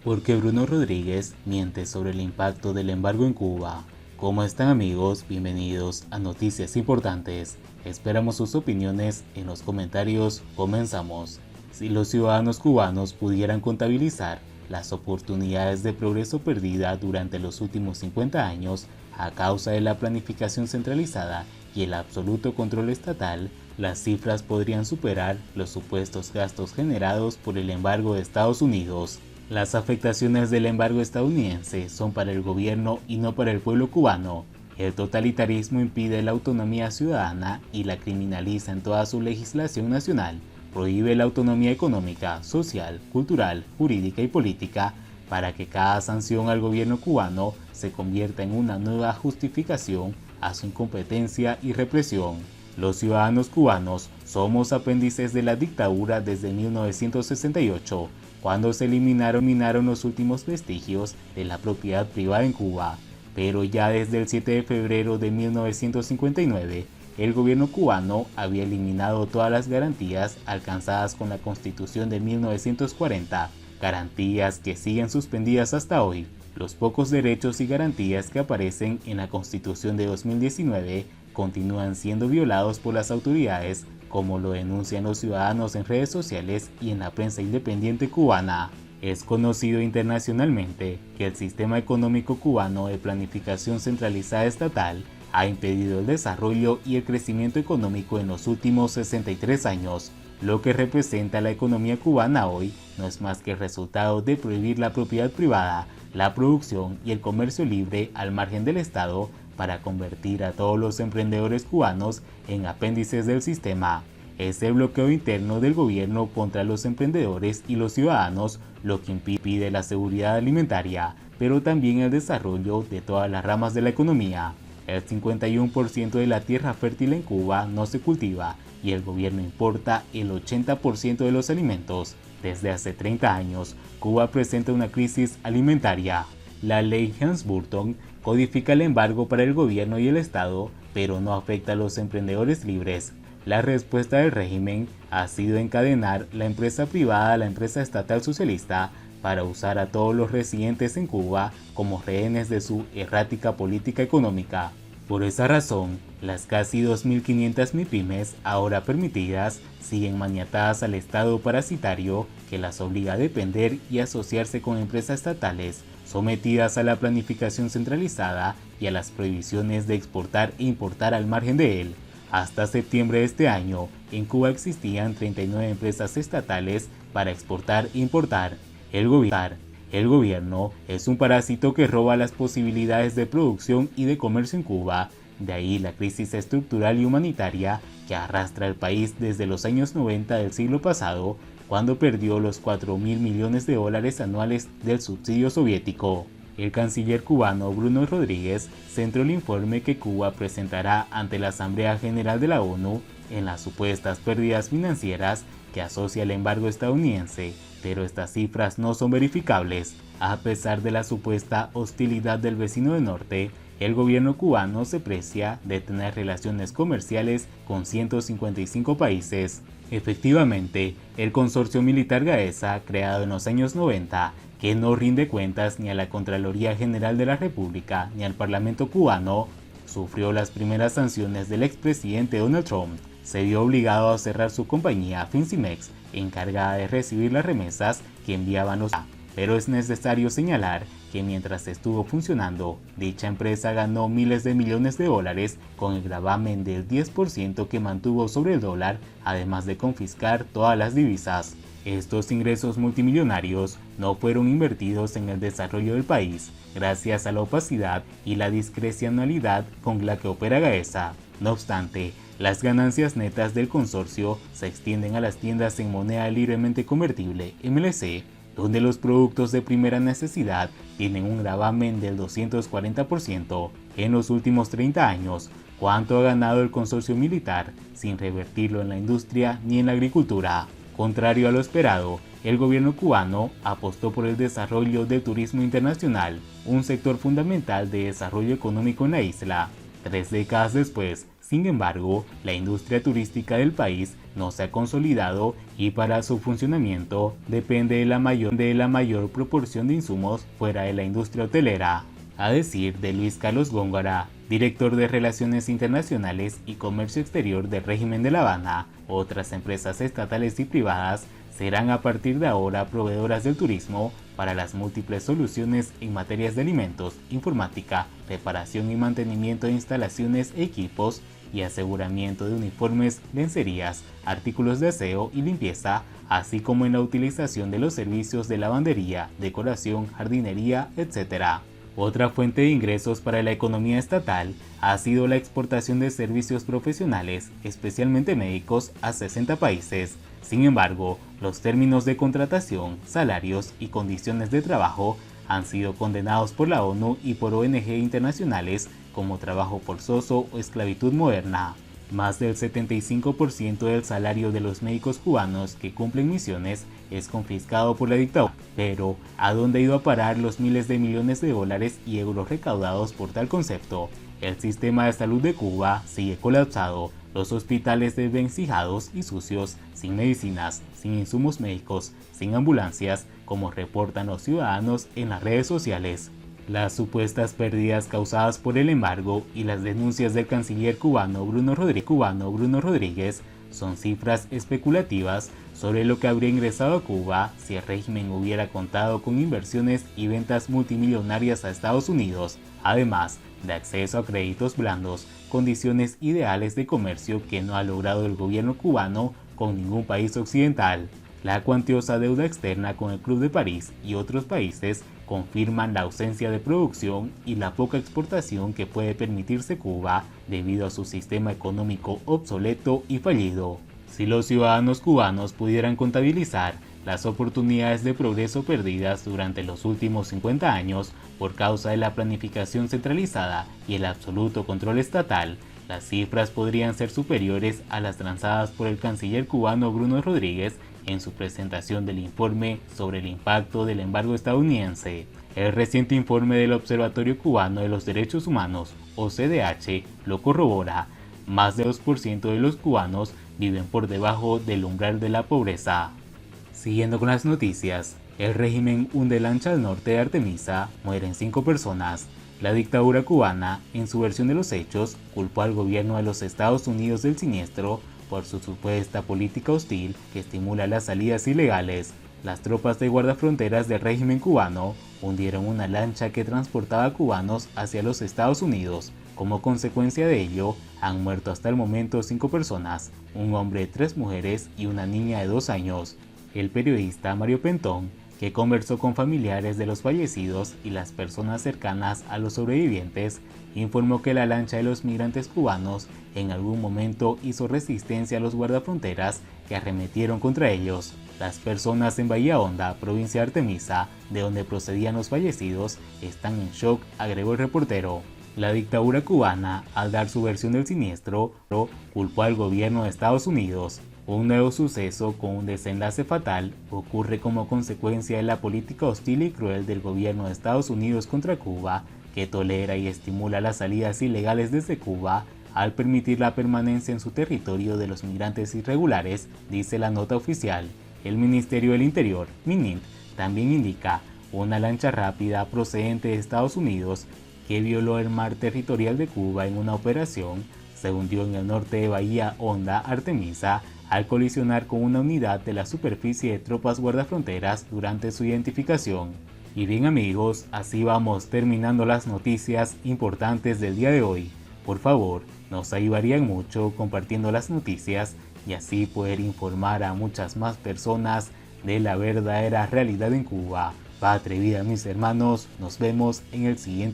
Porque Bruno Rodríguez miente sobre el impacto del embargo en Cuba. ¿Cómo están, amigos? Bienvenidos a Noticias Importantes. Esperamos sus opiniones en los comentarios. Comenzamos. Si los ciudadanos cubanos pudieran contabilizar las oportunidades de progreso perdida durante los últimos 50 años a causa de la planificación centralizada y el absoluto control estatal, las cifras podrían superar los supuestos gastos generados por el embargo de Estados Unidos. Las afectaciones del embargo estadounidense son para el gobierno y no para el pueblo cubano. El totalitarismo impide la autonomía ciudadana y la criminaliza en toda su legislación nacional. Prohíbe la autonomía económica, social, cultural, jurídica y política para que cada sanción al gobierno cubano se convierta en una nueva justificación a su incompetencia y represión. Los ciudadanos cubanos somos apéndices de la dictadura desde 1968, cuando se eliminaron los últimos vestigios de la propiedad privada en Cuba. Pero ya desde el 7 de febrero de 1959, el gobierno cubano había eliminado todas las garantías alcanzadas con la Constitución de 1940, garantías que siguen suspendidas hasta hoy. Los pocos derechos y garantías que aparecen en la Constitución de 2019 continúan siendo violados por las autoridades, como lo denuncian los ciudadanos en redes sociales y en la prensa independiente cubana. Es conocido internacionalmente que el sistema económico cubano de planificación centralizada estatal ha impedido el desarrollo y el crecimiento económico en los últimos 63 años. Lo que representa la economía cubana hoy no es más que el resultado de prohibir la propiedad privada, la producción y el comercio libre al margen del Estado para convertir a todos los emprendedores cubanos en apéndices del sistema. Es el bloqueo interno del gobierno contra los emprendedores y los ciudadanos lo que impide la seguridad alimentaria, pero también el desarrollo de todas las ramas de la economía. El 51% de la tierra fértil en Cuba no se cultiva y el gobierno importa el 80% de los alimentos. Desde hace 30 años, Cuba presenta una crisis alimentaria. La ley Helms-Burton codifica el embargo para el gobierno y el Estado, pero no afecta a los emprendedores libres. La respuesta del régimen ha sido encadenar la empresa privada a la empresa estatal socialista para usar a todos los residentes en Cuba como rehenes de su errática política económica. Por esa razón, las casi 2.500 MIPYMES ahora permitidas siguen maniatadas al Estado parasitario que las obliga a depender y asociarse con empresas estatales sometidas a la planificación centralizada y a las prohibiciones de exportar e importar al margen de él. Hasta septiembre de este año, en Cuba existían 39 empresas estatales para exportar e importar. El gobierno es un parásito que roba las posibilidades de producción y de comercio en Cuba. De ahí la crisis estructural y humanitaria que arrastra al país desde los años 90 del siglo pasado, cuando perdió los $4.000 millones anuales del subsidio soviético. El canciller cubano Bruno Rodríguez centró el informe que Cuba presentará ante la Asamblea General de la ONU en las supuestas pérdidas financieras que asocia el embargo estadounidense, pero estas cifras no son verificables. A pesar de la supuesta hostilidad del vecino del norte, el gobierno cubano se precia de tener relaciones comerciales con 155 países. Efectivamente, el consorcio militar Gaesa, creado en los años 90, que no rinde cuentas ni a la Contraloría General de la República ni al Parlamento cubano, sufrió las primeras sanciones del expresidente Donald Trump. Se vio obligado a cerrar su compañía Fincimex, encargada de recibir las remesas que enviaban los... Pero es necesario señalar que mientras estuvo funcionando, dicha empresa ganó miles de millones de dólares con el gravamen del 10% que mantuvo sobre el dólar, además de confiscar todas las divisas. Estos ingresos multimillonarios no fueron invertidos en el desarrollo del país, gracias a la opacidad y la discrecionalidad con la que opera Gaesa. No obstante, las ganancias netas del consorcio se extienden a las tiendas en moneda libremente convertible, MLC, donde los productos de primera necesidad tienen un gravamen del 240%. En los últimos 30 años, ¿cuánto ha ganado el consorcio militar sin revertirlo en la industria ni en la agricultura? Contrario a lo esperado, el gobierno cubano apostó por el desarrollo del turismo internacional, un sector fundamental de desarrollo económico en la isla. 3 décadas después, Sin embargo, la industria turística del país no se ha consolidado y para su funcionamiento depende de la mayor proporción de insumos fuera de la industria hotelera. A decir de Luis Carlos Góngora, director de Relaciones Internacionales y Comercio Exterior del régimen de La Habana, otras empresas estatales y privadas serán a partir de ahora proveedoras del turismo para las múltiples soluciones en materias de alimentos, informática, reparación y mantenimiento de instalaciones, equipos y aseguramiento de uniformes, lencerías, artículos de aseo y limpieza, así como en la utilización de los servicios de lavandería, decoración, jardinería, etc. Otra fuente de ingresos para la economía estatal ha sido la exportación de servicios profesionales, especialmente médicos, a 60 países. Sin embargo, los términos de contratación, salarios y condiciones de trabajo han sido condenados por la ONU y por ONG internacionales como trabajo forzoso o esclavitud moderna. Más del 75% del salario de los médicos cubanos que cumplen misiones es confiscado por la dictadura. Pero, ¿a dónde ha ido a parar los miles de millones de dólares y euros recaudados por tal concepto? El sistema de salud de Cuba sigue colapsado, los hospitales desvencijados y sucios, sin medicinas, sin insumos médicos, sin ambulancias, como reportan los ciudadanos en las redes sociales. Las supuestas pérdidas causadas por el embargo y las denuncias del canciller cubano Bruno Rodríguez son cifras especulativas sobre lo que habría ingresado a Cuba si el régimen hubiera contado con inversiones y ventas multimillonarias a Estados Unidos, además de acceso a créditos blandos, condiciones ideales de comercio que no ha logrado el gobierno cubano con ningún país occidental. La cuantiosa deuda externa con el Club de París y otros países confirman la ausencia de producción y la poca exportación que puede permitirse Cuba debido a su sistema económico obsoleto y fallido. Si los ciudadanos cubanos pudieran contabilizar las oportunidades de progreso perdidas durante los últimos 50 años por causa de la planificación centralizada y el absoluto control estatal, las cifras podrían ser superiores a las transadas por el canciller cubano Bruno Rodríguez en su presentación del informe sobre el impacto del embargo estadounidense. El reciente informe del Observatorio Cubano de los Derechos Humanos, OCDH, lo corrobora. Más del 2% de los cubanos viven por debajo del umbral de la pobreza. Siguiendo con las noticias, el régimen hunde lancha al norte de Artemisa, mueren 5 personas. La dictadura cubana, en su versión de los hechos, culpó al gobierno de los Estados Unidos del siniestro por su supuesta política hostil que estimula las salidas ilegales. Las tropas de guardafronteras del régimen cubano hundieron una lancha que transportaba cubanos hacia los Estados Unidos. Como consecuencia de ello, han muerto hasta el momento 5 personas, un hombre, 3 mujeres y una niña de 2 años. El periodista Mario Pentón, que conversó con familiares de los fallecidos y las personas cercanas a los sobrevivientes, informó que la lancha de los migrantes cubanos en algún momento hizo resistencia a los guardafronteras que arremetieron contra ellos. Las personas en Bahía Honda, provincia de Artemisa, de donde procedían los fallecidos, están en shock, agregó el reportero. La dictadura cubana, al dar su versión del siniestro, culpó al gobierno de Estados Unidos. Un nuevo suceso con un desenlace fatal ocurre como consecuencia de la política hostil y cruel del gobierno de Estados Unidos contra Cuba, que tolera y estimula las salidas ilegales desde Cuba al permitir la permanencia en su territorio de los migrantes irregulares, dice la nota oficial. El Ministerio del Interior, MININT, también indica una lancha rápida procedente de Estados Unidos que violó el mar territorial de Cuba en una operación, se hundió en el norte de Bahía Honda, Artemisa, al colisionar con una unidad de la superficie de tropas guardafronteras durante su identificación. Y bien amigos, así vamos terminando las noticias importantes del día de hoy. Por favor, nos ayudarían mucho compartiendo las noticias y así poder informar a muchas más personas de la verdadera realidad en Cuba. Patria y vida mis hermanos, nos vemos en el siguiente